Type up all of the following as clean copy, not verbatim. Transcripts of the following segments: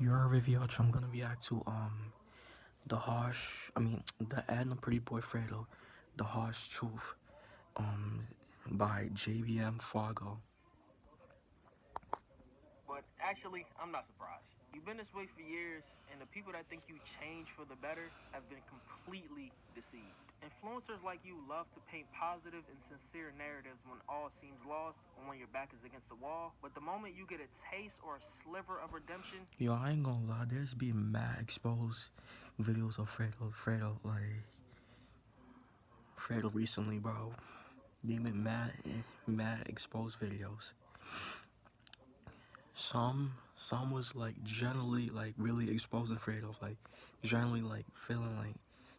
Your WavyOcho, I'm gonna react to the end of Pretty Boy Fredo, The Harsh Truth, um by JVM Fargo. But actually, I'm not surprised. You've been this way for years, and the people that think you change for the better have been completely deceived. Influencers like you love to paint positive and sincere narratives when all seems lost or when your back is against the wall, but the moment you get a taste or a sliver of redemption, Yo, I ain't gonna lie, there's been mad exposed videos of Fredo recently, bro. They been mad exposed videos. Some was like generally like really exposing Fredo, like generally like feeling like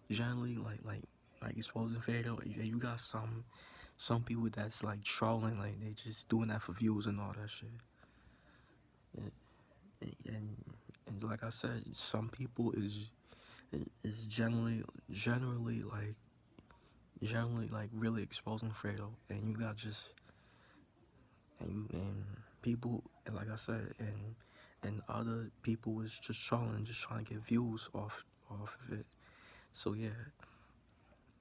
generally like exposing Fredo. And you got some people that's like trolling, like they just doing that for views and all that shit. And like I said, some people is generally like really exposing Fredo, and you got just and people, and like I said, and other people was just trolling, just trying to get views off of it. So yeah.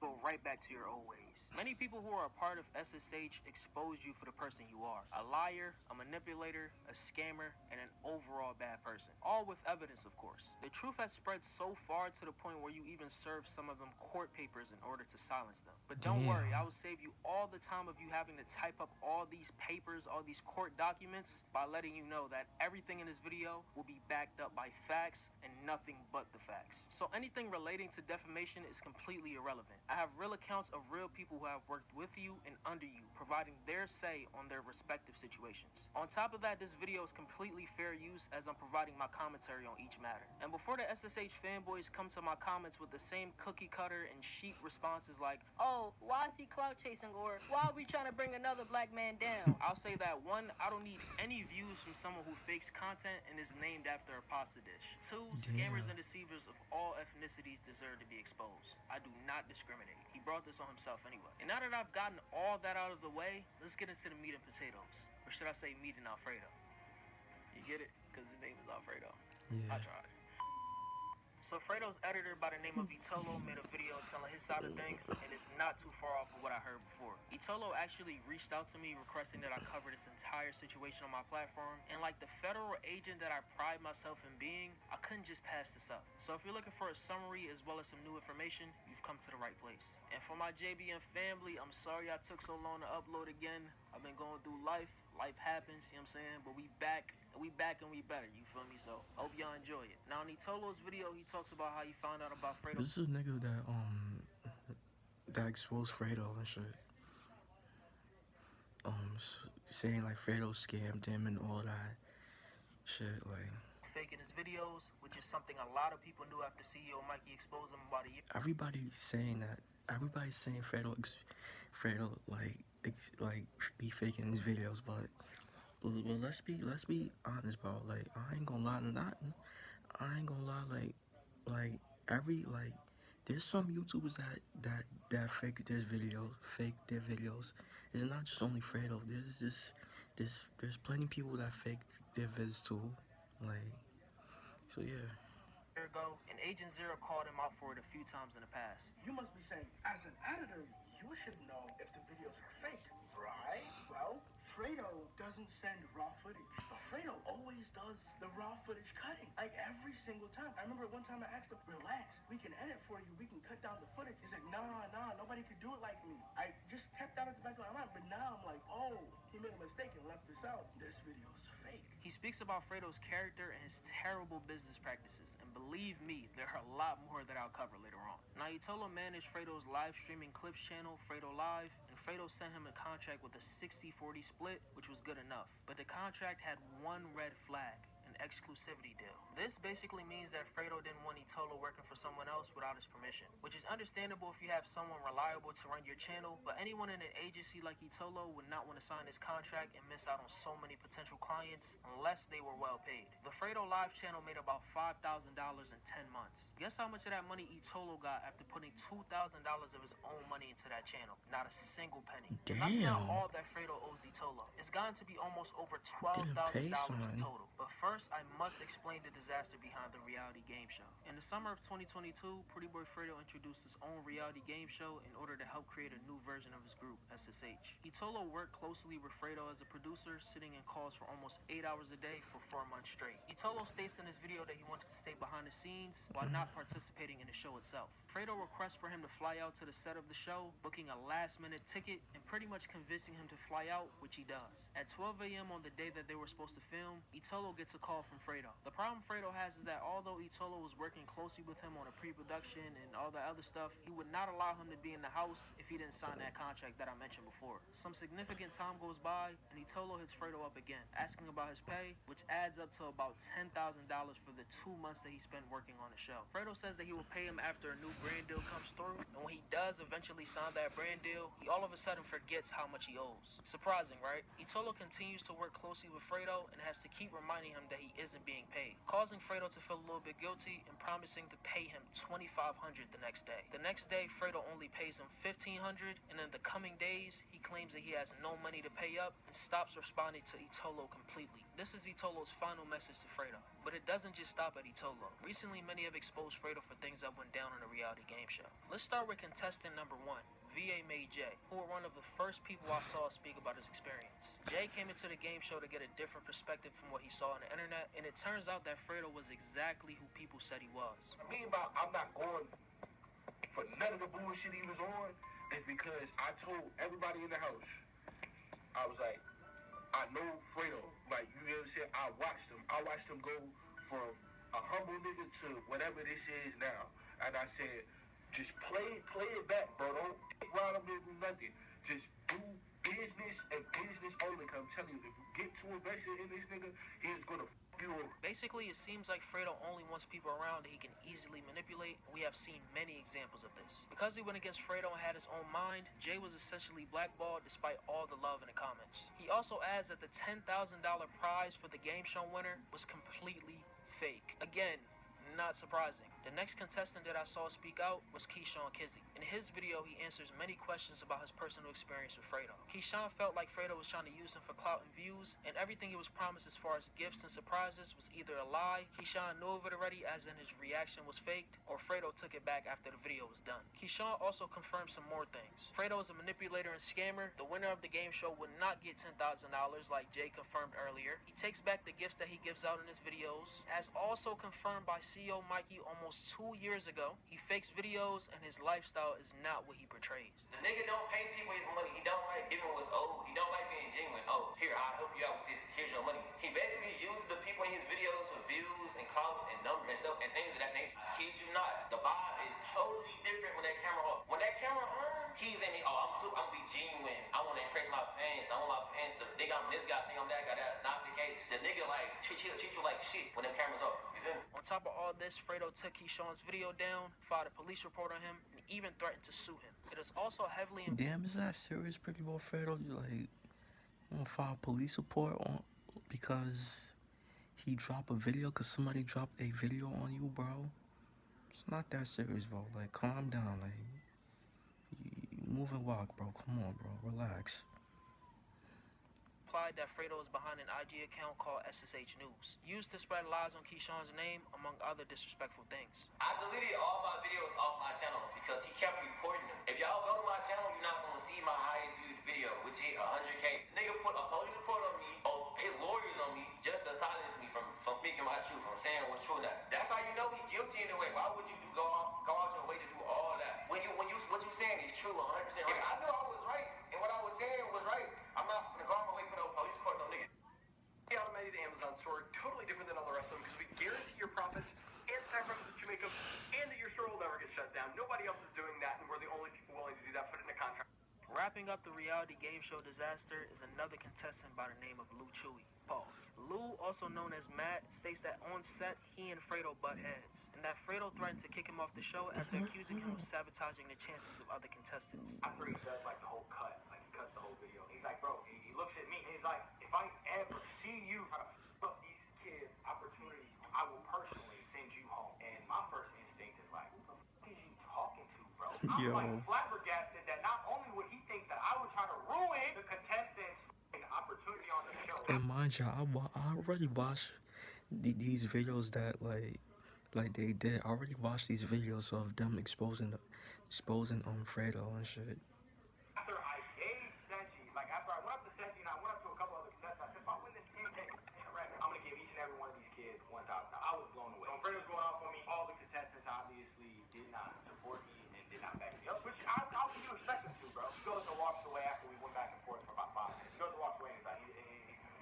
go right back to your old ways. Many people who are a part of SSH exposed you for the person you are. A liar, a manipulator, a scammer, and an overall bad person. All with evidence, of course. The truth has spread so far to the point where you even serve some of them court papers in order to silence them. But don't worry, I will save you all the time of you having to type up all these papers, all these court documents, by letting you know that everything in this video will be backed up by facts and nothing but the facts. So anything relating to defamation is completely irrelevant. I have real accounts of real people who have worked with you and under you, providing their say on their respective situations. On top of that, this video is completely fair use as I'm providing my commentary on each matter. And before the SSH fanboys come to my comments with the same cookie cutter and sheep responses like, oh, why is he clout chasing, or why are we trying to bring another black man down? I'll say that one, I don't need any views from someone who fakes content and is named after a pasta dish. Two, scammers and deceivers of all ethnicities deserve to be exposed. I do not discriminate. He brought this on himself anyway. And now that I've gotten all that out of the way, let's get into the meat and potatoes. Or should I say meat and Alfredo? You get it? Because the name is Alfredo. Yeah. I tried. So Fredo's editor by the name of Itolo made a video telling his side of things, and it's not too far off of what I heard before. Itolo actually reached out to me requesting that I cover this entire situation on my platform, and like the federal agent that I pride myself in being, I couldn't just pass this up. So if you're looking for a summary as well as some new information, you've come to the right place. And for my JBN family, I'm sorry I took so long to upload again. I've been going through life happens, you know what I'm saying? But we back and we better, you feel me? So hope y'all enjoy it. Now in Itolo's video, he talks about how he found out about Fredo. This is a nigga that exposed Fredo and shit. Saying like Fredo scammed him and all that shit, like Faking his videos, which is something a lot of people knew after CEO Mikey exposed him about a year. everybody's saying that. Everybody's saying Fredo like be faking his videos, but let's be honest, bro. Like I ain't gonna lie, like every like there's some YouTubers that fake their videos. It's not just only Fredo. There's plenty of people that fake their vids too. Like, so yeah. Ago, and Agent Zero called him out for it a few times in the past. You must be saying, as an editor, you should know if the videos are fake, right? Well, Fredo doesn't send raw footage, but Fredo always does the raw footage cutting, like every single time. I remember one time I asked him, relax, we can edit for you, we can cut down the footage. He's like, nah, nobody could do it like me. I just kept that at the back of my mind, but now I'm like, oh, he made a mistake and left this out. This video's fake. He speaks about Fredo's character and his terrible business practices, and believe me, there are a lot more that I'll cover later on. Now, Itolo managed Fredo's live streaming clips channel, Fredo Live, and Fredo sent him a contract with a 60-40 split, which was good enough. But the contract had one red flag: an exclusivity deal. This basically means that Fredo didn't want Itolo working for someone else without his permission, which is understandable if you have someone reliable to run your channel, but anyone in an agency like Itolo would not want to sign this contract and miss out on so many potential clients unless they were well paid. The Fredo Live channel made about $5,000 in 10 months. Guess how much of that money Itolo got after putting $2,000 of his own money into that channel? Not a single penny. Damn. That's not all that Fredo owes Itolo. It's gotten to be almost over $12,000 in total. But first, I must explain the disaster behind the reality game show. In the summer of 2022, PrettyBoyFredo introduced his own reality game show in order to help create a new version of his group, SSH. Itolo worked closely with Fredo as a producer, sitting in calls for almost 8 hours a day for 4 months straight. Itolo states in his video that he wanted to stay behind the scenes while not participating in the show itself. Fredo requests for him to fly out to the set of the show, booking a last-minute ticket and pretty much convincing him to fly out, which he does. At 12 a.m. on the day that they were supposed to film, Itolo gets a call from Fredo. The problem Fredo has is that although Itolo was working closely with him on a pre-production and all the other stuff, he would not allow him to be in the house if he didn't sign that contract that I mentioned before. Some significant time goes by, and Itolo hits Fredo up again, asking about his pay, which adds up to about $10,000 for the 2 months that he spent working on the show. Fredo says that he will pay him after a new brand deal comes through, and when he does eventually sign that brand deal, he all of a sudden forgets how much he owes. Surprising, right? Itolo continues to work closely with Fredo and has to keep reminding him that he isn't being paid, causing Fredo to feel a little bit guilty and promising to pay him $2,500 the next day. The next day, Fredo only pays him $1,500, and in the coming days, he claims that he has no money to pay up and stops responding to Itolo completely. This is Itolo's final message to Fredo. But it doesn't just stop at Itolo. Recently, many have exposed Fredo for things that went down on a reality game show. Let's start with contestant number 1. VA Made Jay, who were one of the first people I saw speak about his experience. Jay came into the game show to get a different perspective from what he saw on the internet, and it turns out that Fredo was exactly who people said he was. I mean by I'm not going for none of the bullshit he was on is because I told everybody in the house, I was like, I know Fredo. Like, you know what I'm saying? I watched him go from a humble nigga to whatever this is now. And I said, just play it back, bro. Don't ride him into nothing. Just do business and business only. Cause I'm telling you, if you get too invested in this nigga, he is gonna f you over. Basically, it seems like Fredo only wants people around that he can easily manipulate. We have seen many examples of this. Because he went against Fredo and had his own mind, Jay was essentially blackballed despite all the love in the comments. He also adds that the $10,000 prize for the game show winner was completely fake. Again, not surprising. The next contestant that I saw speak out was Keyshawn Kizzy. In his video, he answers many questions about his personal experience with Fredo. Keyshawn felt like Fredo was trying to use him for clout and views, and everything he was promised as far as gifts and surprises was either a lie, Keyshawn knew of it already as in his reaction was faked, or Fredo took it back after the video was done. Keyshawn also confirmed some more things. Fredo is a manipulator and scammer. The winner of the game show would not get $10,000 like Jay confirmed earlier. He takes back the gifts that he gives out in his videos. As also confirmed by CEO Mikey almost 2 years ago, he fakes videos and his lifestyle is not what he portrays. The nigga don't pay people his money. He don't like giving what's owed. He don't like being genuine. Oh, here, I'll help you out with this. Here's your money. He basically uses the people in his videos for views and clouds and numbers and stuff and things of that nature. Kid you not. The vibe is totally different when that camera off. When that camera on, he's in it. Oh, I'm gonna be genuine. I want to impress my fans. I want my fans to think I'm this guy, think I'm that guy. That's not the case. The nigga like treat you like shit when them cameras off. You feel me? On top of all this, Fredo took Keyshawn's video down, filed a police report on him, and even threatened to sue him. It is also heavily... Damn, is that serious, PrettyBoyFredo? You like, you gonna file a police report on because he dropped a video? Cause somebody dropped a video on you, bro? It's not that serious, bro. Like, calm down. Like, you move and walk, bro. Come on, bro. Relax. Implied that Fredo is behind an IG account called SSH News, used to spread lies on Keyshawn's name, among other disrespectful things. I deleted all my videos off my channel because he kept reporting them. If y'all go to my channel, you're not gonna see my highest viewed video, which hit 100K. Nigga put a police report on me, his lawyers on me, just to silence me from speaking my truth, from saying what's true. That's how you know he's guilty anyway. Why would you go out your way to do all that? What you saying is true 100% right. If I knew I was right and what I was saying was right, I'm not gonna go on my way for no police report, no nigga. The automated Amazon store, totally different than all the rest of them because we guarantee your profits and time frames that you make up and that your store will never get shut down. Nobody else is doing that, and we're the only people willing to do that. Put it in a contract. Wrapping up the reality game show disaster is another contestant by the name of Lou Chewy. Pause. Lou, also known as Matt, states that on set, he and Fredo butt heads, and that Fredo threatened to kick him off the show after accusing him of sabotaging the chances of other contestants. After he does like the whole cut, like he cuts the whole video, he's like, bro, he looks at me and he's like, if I ever see you try to f up these kids' opportunities, I will personally send you home. And my first instinct is like, who the f is you talking to, bro? I'm like flabbergasted that not only would he think that I would try to ruin the contestants' opportunity on the show. And mind you, I already watched these videos that they did. I already watched these videos of them exposing Fredo and shit. After I gave Senji, like after I went up to Senji and I went up to a couple other contestants, I said, if I win this 10K in a record, I'm gonna give each and every one of these kids $1,000. I was blown away. So when Fredo's going off on me, all the contestants obviously did not support me and did not back me up, which I'll give you respect them to, bro. He goes and walks away after we went back and forth for about 5 minutes. He goes and walks away and he's like, he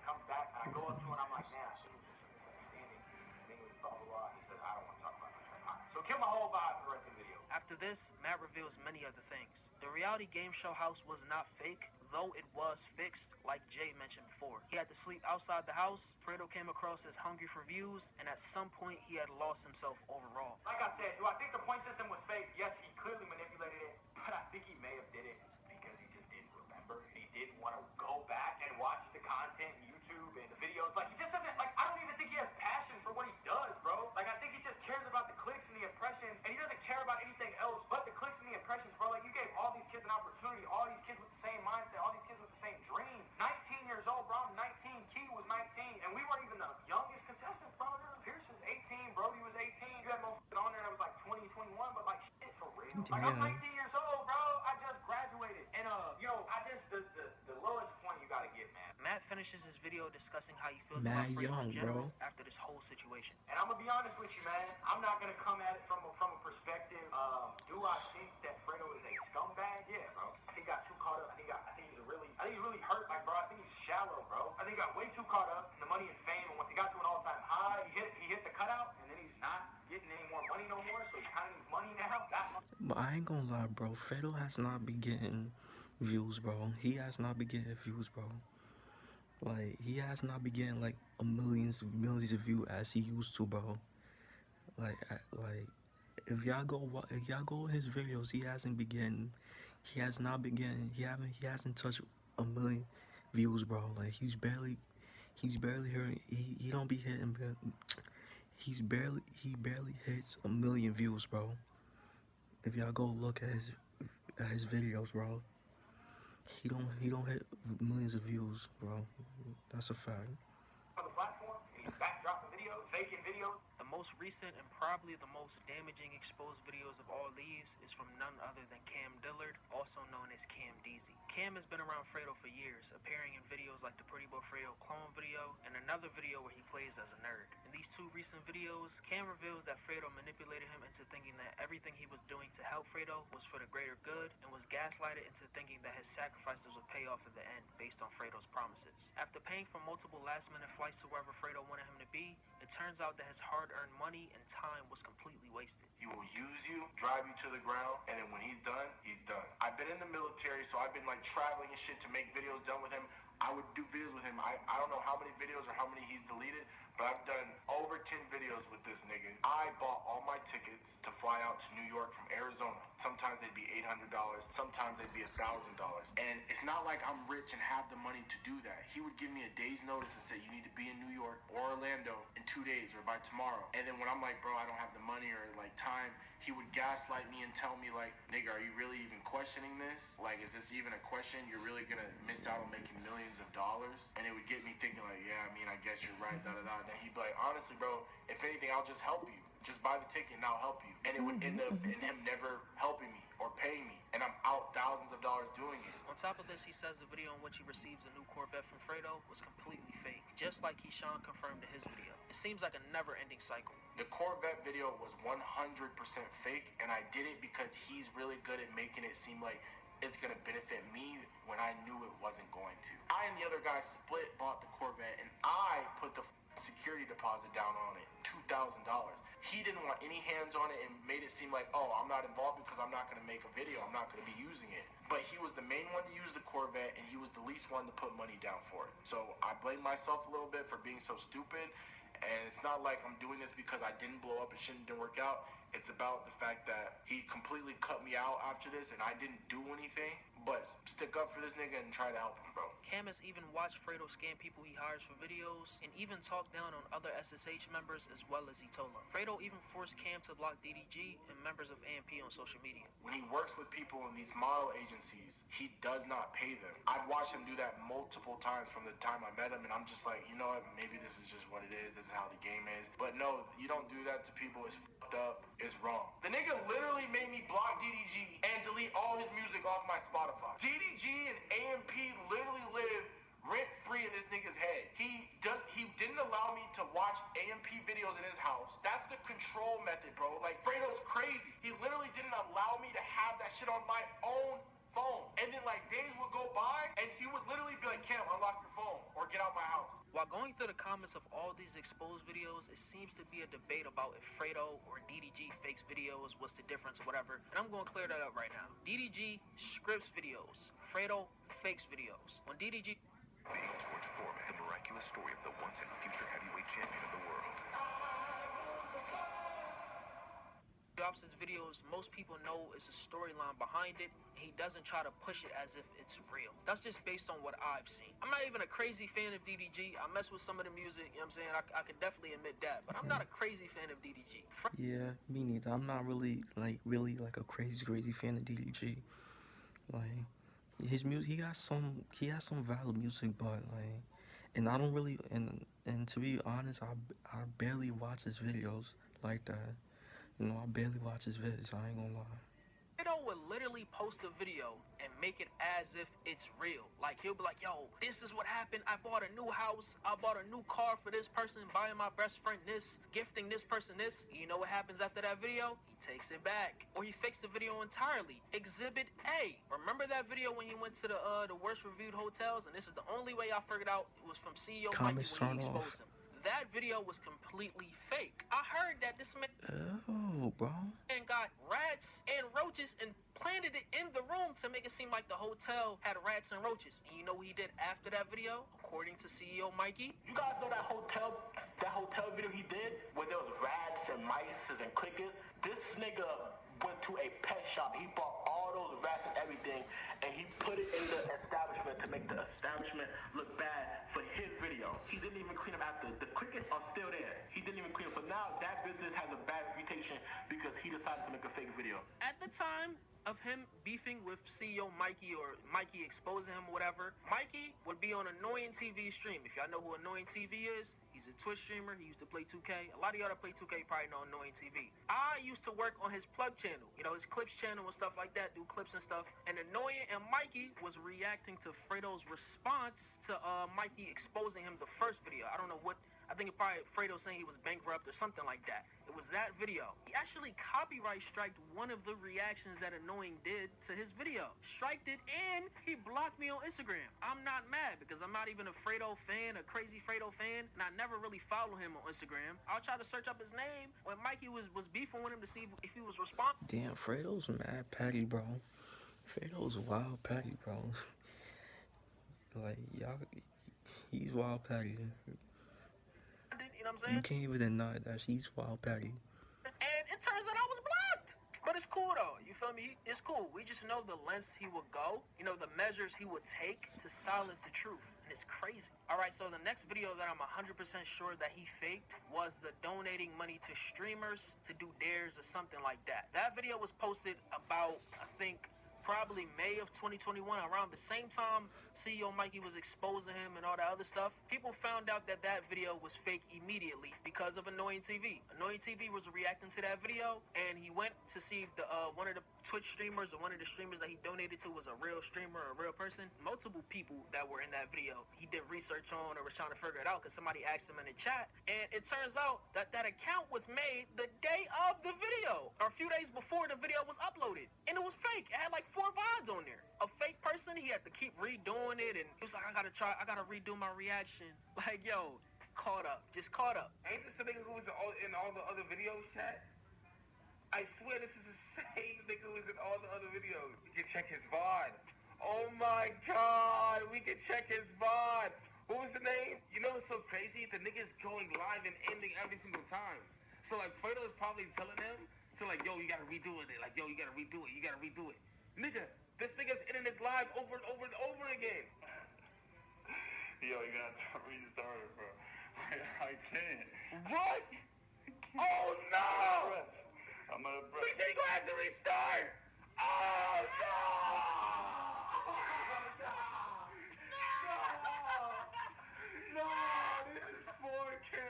comes back and I go up to him and I'm like, man, I think it was just a misunderstanding. I think it was blah, blah, blah. He says, I don't want to talk about this right now. So kill my whole vibe for the rest of the video. After this, Matt reveals many other things. The reality game show house was not fake, though it was fixed, like Jay mentioned before. He had to sleep outside the house, Fredo came across as hungry for views, and at some point he had lost himself overall. Like I said, do I think the point system was fake? Yes, he clearly manipulated it, but I think he may have did it because he just didn't remember. He didn't want to go back and watch the content, YouTube and the videos. Like, he just doesn't, like, I don't even think he has passion for what he does, bro. Like, I think he just cares about the clicks and the impressions, and he doesn't care about anything else but the clicks and the impressions, bro. Like, you gave all these kids an opportunity, all these kids with the same mindset, all these kids with the same dream. 19 years old, bro. I'm 19. Key was 19, and we weren't even the youngest contestants, bro. Pierce was 18, Brody was 18. You had motherfuckers on there that was like 20, 21, but like, shit, for real. Like, I'm 19 years old, bro. I just graduated. And, I just, the lowest point you gotta get, man. Matt finishes his video discussing how he feels Mad about Fredo young, in general bro. after this whole situation. And I'm gonna be honest with you, man. I'm not gonna come at it from a perspective. Do I think that Fredo is a scumbag? Yeah, bro. I think he got too caught up. I think he's really hurt, like, bro. I think he's shallow, bro. I think he got way too caught up in the money and fame. And once he got to an all-time high, he hit the cutout, and then he's not getting any more money no more. So he kind of needs money now. But I ain't gonna lie, bro. Fredo has not been getting views, bro. He has not been getting views, bro. Like, he has not been getting like millions of views as he used to, bro. Like if y'all go in his videos, he hasn't touched a million views, bro. Like, he's barely hearing. He don't be hitting. He barely hits a million views, bro. If y'all go look at his videos, bro, he don't hit millions of views, bro. That's a fact. On the platform, and he's backdropping videos, faking videos. The most recent and probably the most damaging exposed videos of all these is from none other than Cam Dillard, also known as Cam Deezy. Cam has been around Fredo for years, appearing in videos like the PrettyBoyFredo clone video and another video where he plays as a nerd. In these two recent videos, Cam reveals that Fredo manipulated him into thinking that everything he was doing to help Fredo was for the greater good and was gaslighted into thinking that his sacrifices would pay off at the end based on Fredo's promises. After paying for multiple last-minute flights to wherever Fredo wanted him to be, it turns out that his hard-earned money and time was completely wasted. He will use you, drive you to the ground, and then when he's done, he's done. I've been in the military, so I've been like traveling and shit to make videos done with him. I would do videos with him. I don't know how many videos or how many he's deleted, but I've done over 10 videos with this nigga. I bought all my tickets to fly out to New York from Arizona. Sometimes they'd be $800, sometimes they'd be $1,000. And it's not like I'm rich and have the money to do that. He would give me a day's notice and say, you need to be in New York or Orlando in 2 days or by tomorrow. And then when I'm like, bro, I don't have the money or like time, he would gaslight me and tell me like, nigga, are you really even questioning this? Like, is this even a question? You're really gonna miss out on making millions of dollars? And it would get me thinking like, yeah, I mean, I guess you're right, da-da-da. Then he'd be like, honestly, bro, if anything, I'll just help you. Just buy the ticket and I'll help you. And it would end up in him never helping me or paying me. And I'm out thousands of dollars doing it. On top of this, he says the video in which he receives a new Corvette from Fredo was completely fake, just like Keyshawn confirmed in his video. It seems like a never-ending cycle. The Corvette video was 100% fake, and I did it because he's really good at making it seem like it's gonna benefit me when I knew it wasn't going to. I and the other guy bought the Corvette, and I put the security deposit down on it, $2,000. He didn't want any hands on it and made it seem like, oh, I'm not involved because I'm not gonna make a video, I'm not gonna be using it. But he was the main one to use the Corvette, and he was the least one to put money down for it. So I blame myself a little bit for being so stupid. And it's not like I'm doing this because I didn't blow up and shit didn't work out. It's about the fact that he completely cut me out after this and I didn't do anything. but stick up for this nigga and try to help him, bro. Cam has even watched Fredo scam people he hires for videos, and even talked down on other SSH members as well as Etola. Fredo even forced Cam to block DDG and members of AMP on social media. When he works with people in these model agencies, he does not pay them. I've watched him do that multiple times from the time I met him, and I'm just like, you know what, maybe this is just what it is, this is how the game is. But no, you don't do that to people, it's fucked up, it's wrong. The nigga literally made me block DDG and delete all his music off my Spotify. DDG and AMP literally live rent-free in this nigga's head. He didn't allow me to watch AMP videos in his house. That's the control method, bro. Like, Fredo's crazy. He literally didn't allow me to have that shit on my own phone. And then, like, days would go by, and he would literally be like, Cam, unlock your phone, or get out my house. While going through the comments of all these exposed videos, it seems to be a debate about if Fredo or DDG fakes videos, what's the difference, or whatever. And I'm going to clear that up right now. DDG scripts videos. Fredo fakes videos. When DDG... Being George Foreman, the miraculous story of the once and future heavyweight champion of the world. drops his videos, most people know it's a storyline behind it. He doesn't try to push it as if it's real. That's just based on what I've seen. I'm not even a crazy fan of DDG. I mess with some of the music, you know what I'm saying? I could definitely admit that, but I'm not a crazy fan of DDG. Yeah, me neither. I'm not really like a crazy fan of DDG. Like, his music, he has some valid music, but like, and I don't really, and to be honest, I barely watch his videos like that. You know, I barely watch his videos, I ain't gonna lie. Fredo would literally post a video and make it as if it's real. Like, he'll be like, yo, this is what happened. I bought a new house. I bought a new car for this person, buying my best friend this, gifting this person this. You know what happens after that video? He takes it back. Or he fakes the video entirely. Exhibit A. Remember that video when he went to the worst reviewed hotels? And this is the only way I figured out it was from CEO Mikey when he exposed him. That video was completely fake. I heard that this man bro, and got rats and roaches and planted it in the room to make it seem like the hotel had rats and roaches. And you know what he did after that video? According to CEO Mikey, you guys know that hotel video he did where there was rats and mice and clickers? This nigga went to a pet shop. He bought all those rats and everything, and he put it in the establishment to make the establishment look bad for his video. He didn't even clean up after. The crickets are still there. He didn't even clean up. So now that business has a bad reputation because he decided to make a fake video. at the time of him beefing with CEO Mikey or Mikey exposing him or whatever, Mikey would be on Annoying TV stream. If y'all know who Annoying TV is, he's a Twitch streamer. He used to play 2K. A lot of y'all that play 2K probably know Annoying TV. I used to work on his plug channel, you know, his clips channel and stuff like that, do clips and stuff. And Annoying and Mikey was reacting to Fredo's response to Mikey exposing him the first video. I don't know what, I think it probably Fredo saying he was bankrupt or something like that. It was that video. He actually copyright striked one of the reactions that Annoying did to his video. Striked it, and he blocked me on Instagram. I'm not mad because I'm not even a Fredo fan, a crazy Fredo fan, and I never really follow him on Instagram. I'll try to search up his name when Mikey was beefing with him to see if he was responsible. Damn, Fredo's mad petty, bro. Fredo's wild petty, bro. Like, y'all, he's wild petty. You know what I'm saying? You can't even deny that he's wild petty. And it turns out I was blocked. But it's cool though, you feel me? It's cool. We just know the lengths he would go, you know, the measures he would take to silence the truth. And it's crazy. All right, so the next video that I'm 100% sure that he faked was the donating money to streamers to do dares or something like that. That video was posted about, I think, probably May of 2021, around the same time CEO Mikey was exposing him and all that other stuff. People found out that that video was fake immediately because of Annoying TV. Annoying TV was reacting to that video, and he went to see if the one of the Twitch streamers or one of the streamers that he donated to was a real streamer or a real person. Multiple people that were in that video he did research on or was trying to figure it out because somebody asked him in the chat, and it turns out that that account was made the day of the video, or a few days before the video was uploaded, and it was fake. It had like 4 VODs on there. A fake person, he had to keep redoing it, and he was like, I gotta redo my reaction. Like, yo, caught up. Just caught up. Ain't this the nigga who was in all the other videos, chat? I swear this is the same nigga who was in all the other videos. We can check his VOD. Oh my god, we can check his VOD. What was the name? You know what's so crazy? The nigga's going live and ending every single time. So like, Fredo's probably telling him to like, yo, you gotta redo it. Like, yo, you gotta redo it. You gotta redo it. Nigga, This nigga's ending his live over and over and over again. Yo, you're gonna have to restart it, bro. I can't. What? Oh no! I'm out of breath. He said he gonna have to restart. Oh no! No! This is 4K.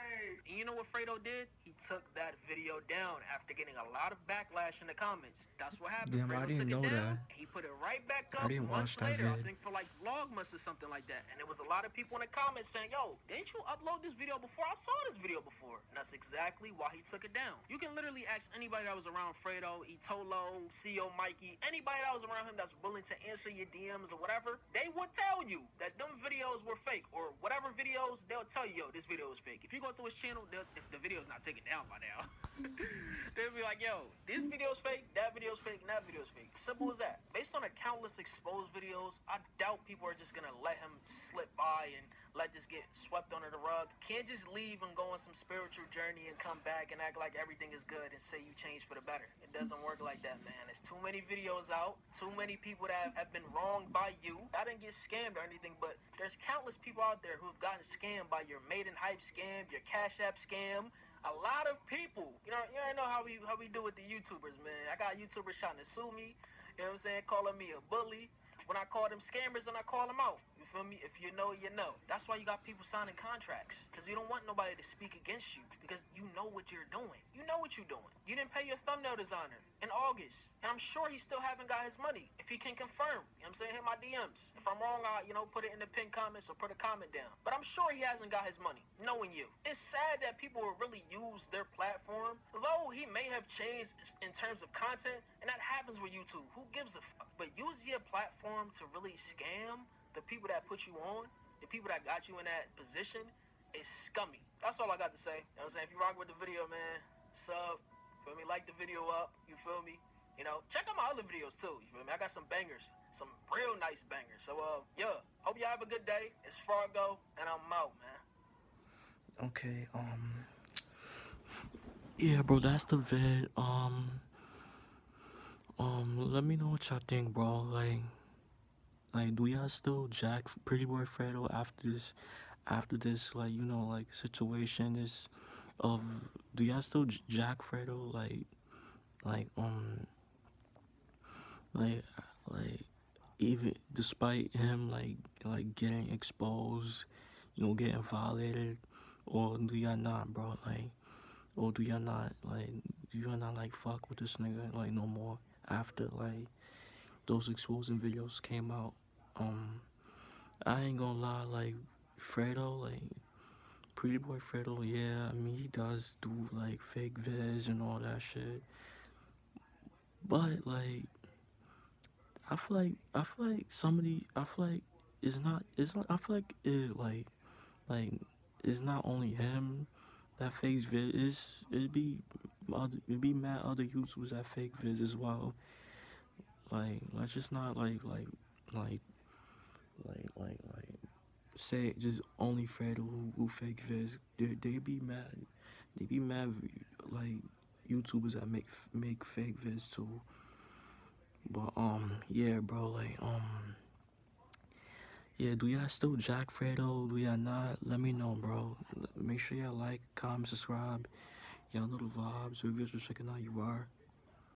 And you know what Fredo did? He took that video down after getting a lot of backlash in the comments. That's what happened. Damn, I Fredo didn't took know it down. that. He put it right back I up didn't months watch that later. I vid. think for like Vlogmas or something like that. And there was a lot of people in the comments saying, yo, didn't you upload this video before? I saw this video before. And that's exactly why he took it down. You can literally ask anybody that was around Fredo, Itolo, CEO Mikey, anybody that was around him that's willing to answer your DMs or whatever, they would tell you that them videos were fake, or whatever videos, they'll tell you, yo, this video is fake. If you go through his channel, if the video's not taken down by now, they'll be like, yo, this video's fake, that video's fake, and that video's fake. Simple as that. Based on the countless exposed videos, I doubt people are just gonna let him slip by and let this get swept under the rug. Can't just leave and go on some spiritual journey and come back and act like everything is good and say you changed for the better. It doesn't work like that, man. There's too many videos out, too many people that have been wronged by you. I didn't get scammed or anything, but there's countless people out there who have gotten scammed by your Made in Hype scam, your Cash App scam. A lot of people, you already know how we do with the YouTubers, man. I got YouTubers trying to sue me, you know what I'm saying, calling me a bully. When I call them scammers and I call them out, you feel me? If you know, you know. That's why you got people signing contracts, because you don't want nobody to speak against you, because you know what you're doing. You know what you're doing. You didn't pay your thumbnail designer in August, and I'm sure he still haven't got his money. If he can confirm, you know what I'm saying, hit my DMs. If I'm wrong, I'll, put it in the pinned comments or put a comment down. But I'm sure he hasn't got his money, knowing you. It's sad that people will really use their platform, though he may have changed in terms of content, and that happens with YouTube. Who gives a fuck? But use your platform to really scam the people that put you on, the people that got you in that position, is scummy. That's all I got to say. You know what I'm saying? If you rock with the video, man, sub, feel me, like the video up, you feel me? Check out my other videos too, you feel me? I got some bangers, some real nice bangers. So, yeah, hope y'all have a good day. It's Fargo, and I'm out, man. Okay, yeah, bro, that's the vid. Let me know what y'all think, bro. Like, do y'all still jack PrettyBoyFredo after this, like, situation do y'all still jack Fredo, like, even despite him, like getting exposed, getting violated, or do y'all not, bro? Or do y'all not, like, fuck with this nigga, like, no more after, like, those exposing videos came out? I ain't gonna lie, like, Fredo, like, PrettyBoyFredo, yeah, I mean, he does do, like, fake vids and all that shit, but, like, I feel like I feel like I feel like it's not only him that fakes vids, it'd be mad other YouTubers that fake vids as well. Like, let's just not like say just only Fredo who fake vids. They be mad. They be mad like YouTubers that make fake vids too. But yeah, bro, like yeah, do y'all still jack Fredo? Do y'all not? Let me know, bro. Make sure y'all like, comment, subscribe. Y'all know the vibes. If you're just checking out, you are.